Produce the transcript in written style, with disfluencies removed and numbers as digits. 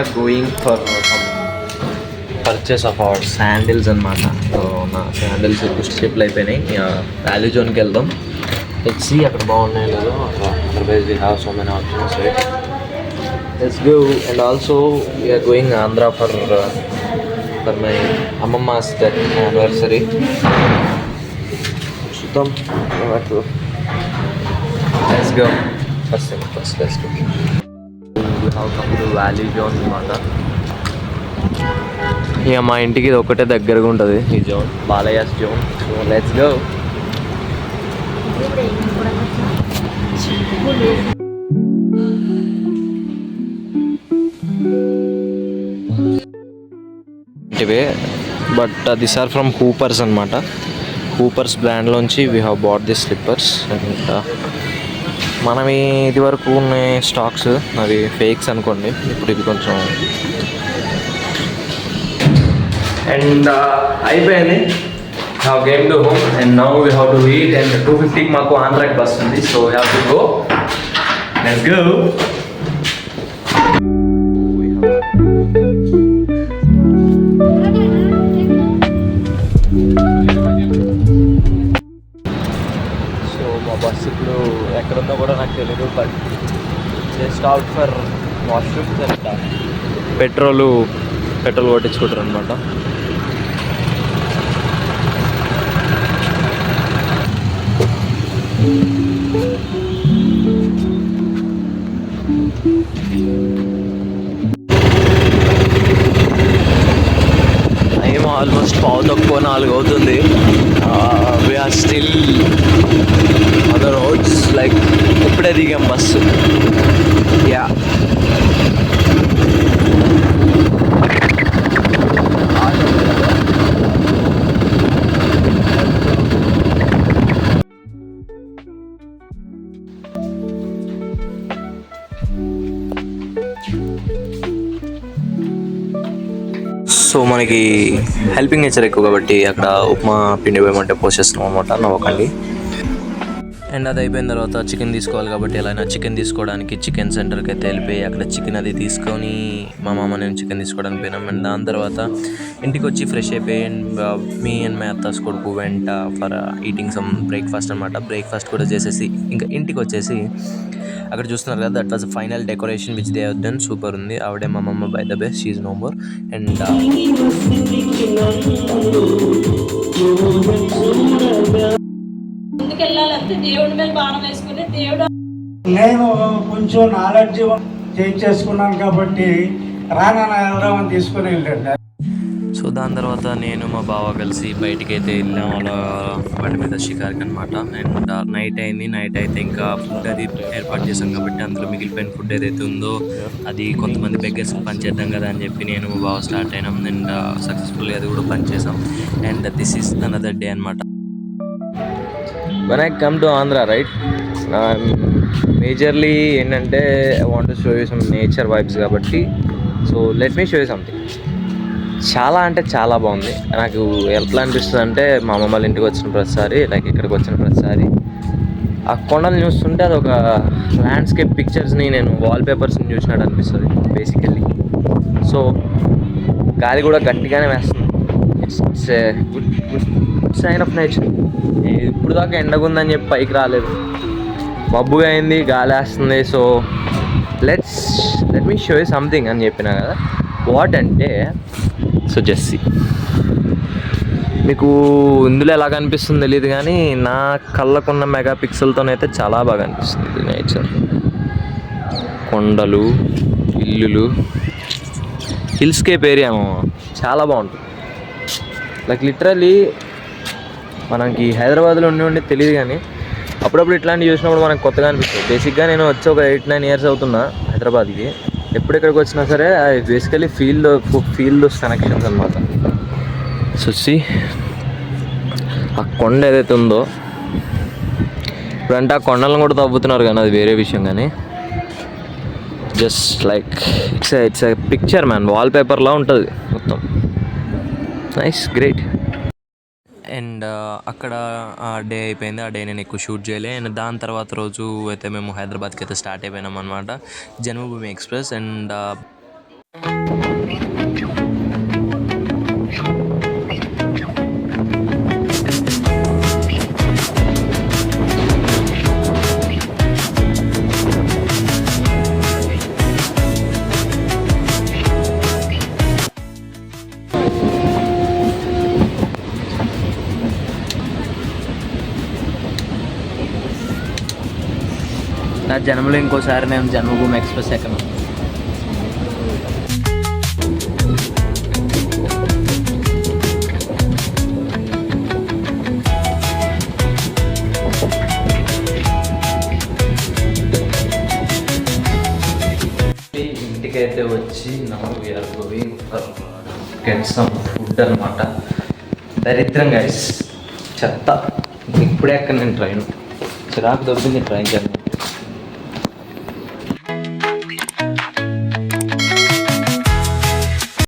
We are going for some purchase of our sandals అనమాట. So నా sandals షేప్లు అయిపోయినాయి. వాల్యూ జోన్కి వెళ్దాం, తెచ్చి అక్కడ బాగున్నాయి లేదో. Otherwise we have so many options, right? Let's go. And also we're going Andhra for my అమ్మమ్మాస్ డెత్ యానివర్సరీ. చూద్దాం. Let's go. First let's go. We have come to value zone అనమాట. ఇక మా ఇంటికి ఇది ఒకటే దగ్గరగా ఉంటుంది ఈ జోన్, Balayya's zone. So let's go. But this are from Hoopers అనమాట. హూపర్స్ బ్రాండ్లోంచి we have bought this slippers. And మనం ఇది వరకు ఉన్న స్టాక్స్ అవి ఫేక్స్ అనుకోండి. ఇప్పుడు ఇది కొంచెం అండ్ అయిపోయింది. Have came to home and now we have to eat. And 2:50కి మాకు ఆంధ్రాకి బస్ ఉంది. So we have to go. Let's go. So మా బస్ ఇప్పుడు ఎక్కడుందో కూడా నాకు తెలియదు. But just out for washrooms and petrol కొట్టించుకుంటారు అనమాట. టైం ఆల్మోస్ట్ 3:45 అవుతుంది. We're still on the roads. Like ఇప్పుడే దిగాం బస్సు. యా, సో మనకి హెల్పింగ్ నేచర్ ఎక్కువ కాబట్టి అక్కడ ఉప్మా పిండి వేయమంటే పోసేస్తున్నాం అనమాట, నవ్వకండి. అండ్ అది అయిపోయిన తర్వాత చికెన్ తీసుకోవాలి కాబట్టి ఎలా అయినా చికెన్ తీసుకోవడానికి చికెన్ సెంటర్కి అయితే వెళ్ళిపోయి అక్కడ చికెన్ అది తీసుకొని మా మామ నేను చికెన్ తీసుకోవడానికి పోయినాం. అండ్ దాని తర్వాత ఇంటికి వచ్చి ఫ్రెష్ అయిపోయి మీ అండ్ మై అత్తాస్ కొడుకు వెంట ఫర్ ఈటింగ్ సమ్ బ్రేక్ఫాస్ట్ అనమాట. బ్రేక్ఫాస్ట్ కూడా చేసేసి ఇంకా ఇంటికి వచ్చేసి అక్కడ చూస్తున్నారు కదా, that was final decoration which they have done. Super ఉంది. ఆవిడే మా మమ్మ, by the way she is no more. And నేను కొంచెం నాలెడ్జ్ చేసుకున్నాను కాబట్టి రానా ఎవరైనా తీసుకుని వెళ్ళండి. సో దాని తర్వాత నేను మా బావ కలిసి బయటికి అయితే వెళ్ళాం, అలా బండి మీద షికార్కి అనమాట. అండ్ నైట్ అయింది. నైట్ అయితే ఇంకా ఫుడ్ అది ఏర్పాటు చేశాం కాబట్టి అందులో మిగిలిపోయిన ఫుడ్ ఏదైతే ఉందో అది కొంతమంది బెగ్గర్స్కి పనిచేద్దాం కదా అని చెప్పి నేను మా బావ స్టార్ట్ అయినాం. అండ్ సక్సెస్ఫుల్లీ అది కూడా పనిచేసాం. And this is another day అనమాట. when I come to Andhra, right, majorly ఏంటంటే I want to show you some nature vibes కాబట్టి so let me show you something. చాలా అంటే చాలా బాగుంది. నాకు ఎట్లా అనిపిస్తుంది అంటే మా అమ్మమ్మ వాళ్ళ ఇంటికి వచ్చిన ప్రతిసారి, లైక్ ఇక్కడికి వచ్చిన ప్రతిసారి ఆ కొండలు చూస్తుంటే అది ఒక ల్యాండ్స్కేప్ పిక్చర్స్ని నేను వాల్పేపర్స్ని చూసినట్టు అనిపిస్తుంది బేసికల్లీ. సో గాలి కూడా గట్టిగానే వేస్తుంది. It's a good sign of nature. ఇప్పుడు దాకా ఎండగుందని చెప్పి పైకి రాలేదు, మబ్బుగా అయింది, గాలి వేస్తుంది. So let me show you something అని చెప్పిన కదా. వాట్ అంటే, సో జెస్సీ మీకు ఇందులో ఎలా కనిపిస్తుంది తెలియదు కానీ నా కళ్ళకున్న మెగా పిక్సెల్తోనైతే చాలా బాగా అనిపిస్తుంది నేచర్. కొండలు, ఇల్లులు, హిల్స్కేప్ ఏరియా చాలా బాగుంటుంది. లైక్ లిటరలీ మనకి హైదరాబాద్లో ఉండి తెలియదు కానీ అప్పుడప్పుడు ఇట్లాంటివి చూసినప్పుడు మనకు కొత్తగా అనిపిస్తుంది. బేసిక్గా నేను వచ్చి ఒక 8-9 ఇయర్స్ అవుతున్నా హైదరాబాద్కి. ఎప్పుడెక్కడికి వచ్చినా సరే I basically feel those connections అనమాట. సో ఆ కొండ ఏదైతే ఉందో ఇప్పుడంటే ఆ కొండలను కూడా తవ్వుతున్నారు కానీ అది వేరే విషయం. కానీ just like it's a picture man, వాల్పేపర్లా ఉంటుంది మొత్తం. Nice, great. అండ్ అక్కడ ఆ డే అయిపోయింది. ఆ డే నేను ఎక్కువ షూట్ చేయలే. అండ్ దాని తర్వాత రోజు అయితే మేము హైదరాబాద్కి అయితే స్టార్ట్ అయిపోయినాం అనమాట, జన్మభూమి ఎక్స్ప్రెస్. అండ్ నా జన్మలో ఇంకోసారి నేను జన్మభూమి ఎక్స్ప్రెస్ ఎక్కను. ఇంటికైతే వచ్చి నాకు going for get some food అనమాట. దరిద్రం గైస్, చెత్త. ఇప్పుడే ఎక్కడ నేను ట్రైన్ చిరాకు దొబ్బింది ట్రైన్ జర్నీ.